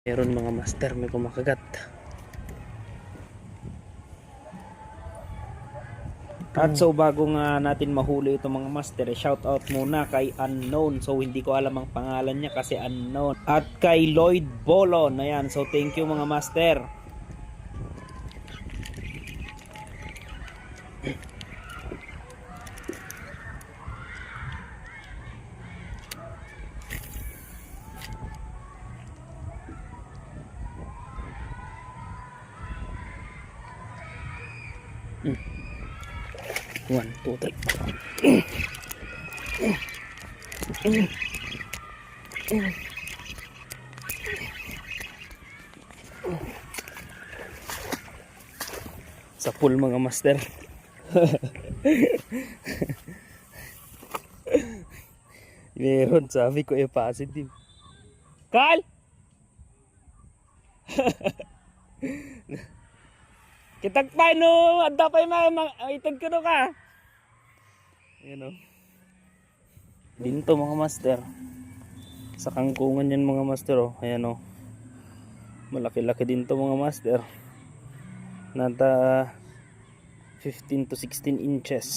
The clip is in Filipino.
Meron mga master, may kumakagat. At so bago nga natin mahuli itong mga master, shout out muna kay Unknown. So hindi ko alam ang pangalan niya kasi unknown. At kay Lloyd Bolon. Ayan, so thank you mga master. One, two, three. Sa pool mga master. Meron, sabi ko positive. Kal! Kitag pa no, adda pa itag ko no ka. Ayan o. Dinto mga master. Sa kangkungan yan mga master o. Ayan o. Malaki-laki din to mga master. Nata 15 to 16 inches.